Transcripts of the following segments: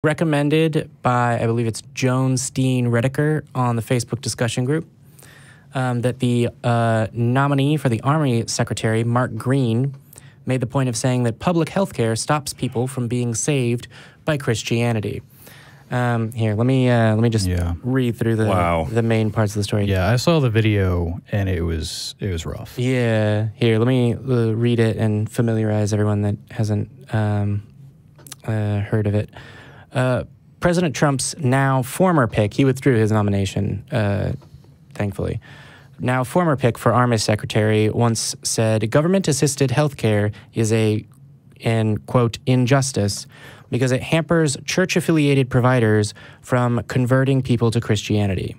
recommended by, I believe it's Joan Steen Redeker on the Facebook discussion group, that the nominee for the Army Secretary, Mark Green, made the point of saying that public health care stops people from being saved by Christianity. Here, let me just read through the main parts of the story. Yeah, I saw the video and it was rough. Yeah, here, let me read it and familiarize everyone that hasn't heard of it. President Trump's now former pick, he withdrew his nomination, thankfully. Now former pick for Army Secretary once said, government-assisted healthcare is a, and quote, injustice because it hampers church-affiliated providers from converting people to Christianity.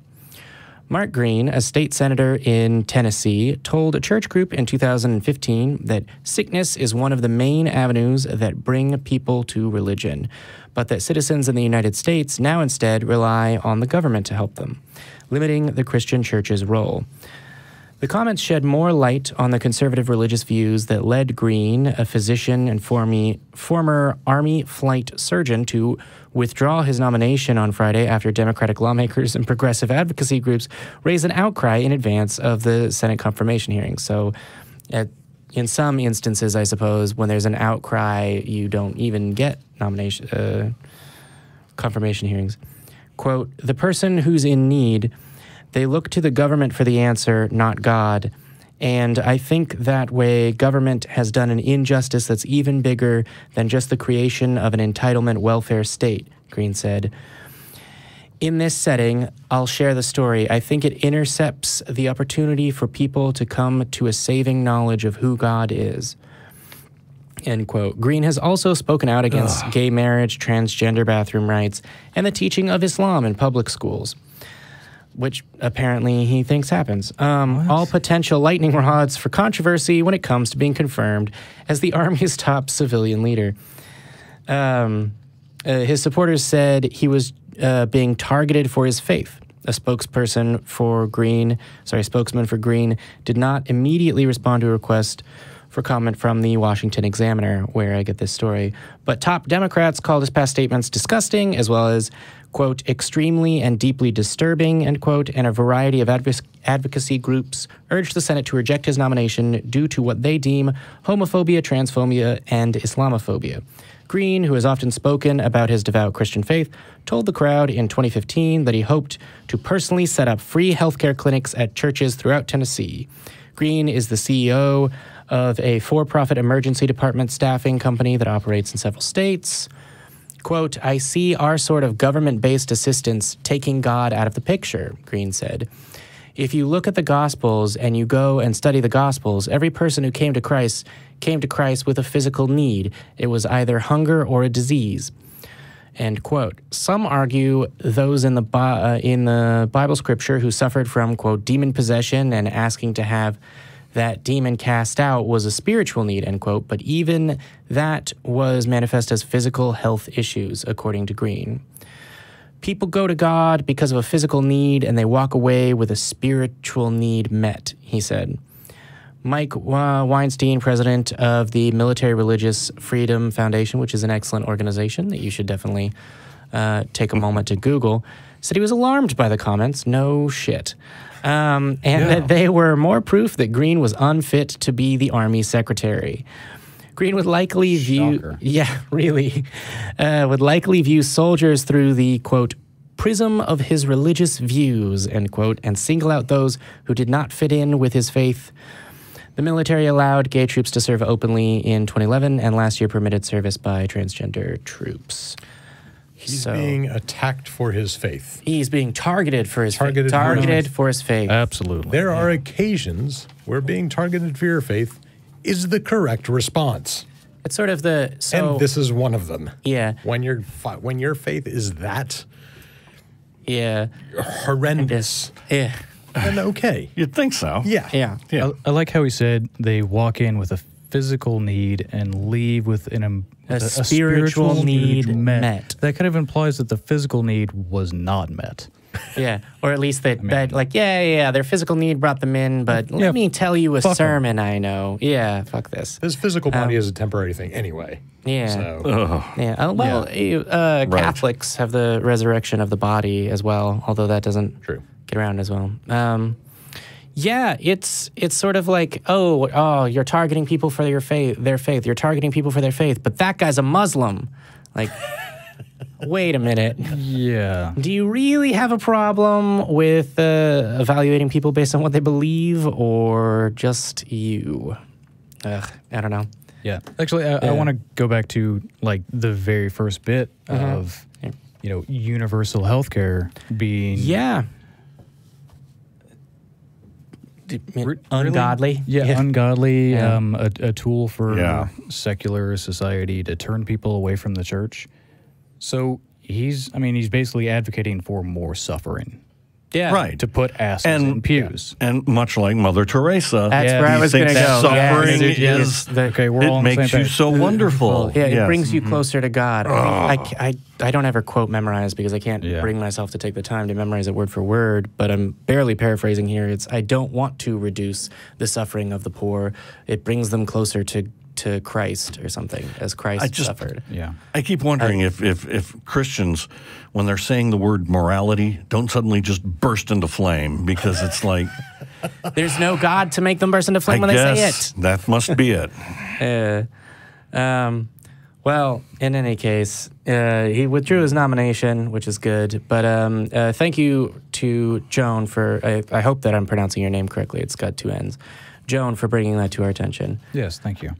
Mark Green, a state senator in Tennessee, told a church group in 2015 that sickness is one of the main avenues that bring people to religion, but that citizens in the United States now instead rely on the government to help them, limiting the Christian church's role. The comments shed more light on the conservative religious views that led Green, a physician and former Army flight surgeon, to withdraw his nomination on Friday after Democratic lawmakers and progressive advocacy groups raised an outcry in advance of the Senate confirmation hearings. So in some instances, I suppose, when there's an outcry, you don't even get confirmation hearings. Quote, the person who's in need, they look to the government for the answer, not God. And I think that way government has done an injustice that's even bigger than just the creation of an entitlement welfare state, Green said. In this setting, I'll share the story. I think it intercepts the opportunity for people to come to a saving knowledge of who God is. End quote. Green has also spoken out against gay marriage, transgender bathroom rights, and the teaching of Islam in public schools, which apparently he thinks happens. All potential lightning rods for controversy when it comes to being confirmed as the Army's top civilian leader. His supporters said he was being targeted for his faith. A spokesman for Green did not immediately respond to a request for comment from the Washington Examiner, where I get this story. But top Democrats called his past statements disgusting, as well as, quote, extremely and deeply disturbing, end quote, and a variety of advocacy groups urged the Senate to reject his nomination due to what they deem homophobia, transphobia, and Islamophobia. Green, who has often spoken about his devout Christian faith, told the crowd in 2015 that he hoped to personally set up free healthcare clinics at churches throughout Tennessee. Green is the CEO of a for-profit emergency department staffing company that operates in several states. Quote, I see our sort of government-based assistance taking God out of the picture, Green said. If you look at the Gospels and you go and study the Gospels, every person who came to Christ with a physical need. It was either hunger or a disease. End quote. Some argue those in the Bible scripture who suffered from, quote, demon possession and asking to have that demon cast out was a spiritual need, end quote, but even that was manifest as physical health issues, according to Green. People go to God because of a physical need, and they walk away with a spiritual need met, he said. Mike Weinstein, president of the Military Religious Freedom Foundation, which is an excellent organization that you should definitely take a moment to Google, said he was alarmed by the comments. No shit. That they were more proof that Green was unfit to be the Army Secretary. Green would likely view, would likely view soldiers through the, quote, prism of his religious views, end quote, and single out those who did not fit in with his faith. The military allowed gay troops to serve openly in 2011 and last year permitted service by transgender troops. He's being attacked for his faith. He's being targeted for his faith. Targeted for his faith. Absolutely. There are occasions where being targeted for your faith is the correct response. It's sort of the... and this is one of them. Yeah. When your faith is that horrendous. Yeah. Then okay. You'd think so. Yeah. I like how he said they walk in with a physical need and leave with a spiritual need met. That kind of implies that the physical need was not met. Yeah, or at least that like, their physical need brought them in, but let me tell you a sermon I know. Yeah, fuck this. This physical body is a temporary thing anyway. Yeah. So. Catholics have the resurrection of the body as well, although that doesn't get around as well. It's sort of like, you're targeting people for their faith. You're targeting people for their faith, but that guy's a Muslim. Like, wait a minute. Yeah. Do you really have a problem with evaluating people based on what they believe, or just you? I don't know. Yeah. Actually, I want to go back to like the very first bit of, universal healthcare being ungodly. Yeah, ungodly. A tool for secular society to turn people away from the church. So he's basically advocating for more suffering. Yeah, right. To put asses in pews. And much like Mother Teresa, that's where I was going to go. Suffering is okay. We're all it on the makes same you page. so wonderful. Yeah, it brings you closer to God. I don't ever quote memorize because I can't bring myself to take the time to memorize it word for word. But I'm barely paraphrasing here. It's I don't want to reduce the suffering of the poor. It brings them closer to Christ or something, as Christ suffered. Yeah. I keep wondering if Christians, when they're saying the word morality, don't suddenly just burst into flame, because it's like... There's no God to make them burst into flame when they say it. That must be it. Well, in any case, he withdrew his nomination, which is good. But thank you to Joan for... I hope that I'm pronouncing your name correctly. It's got 2 N's. Joan, for bringing that to our attention. Yes, thank you.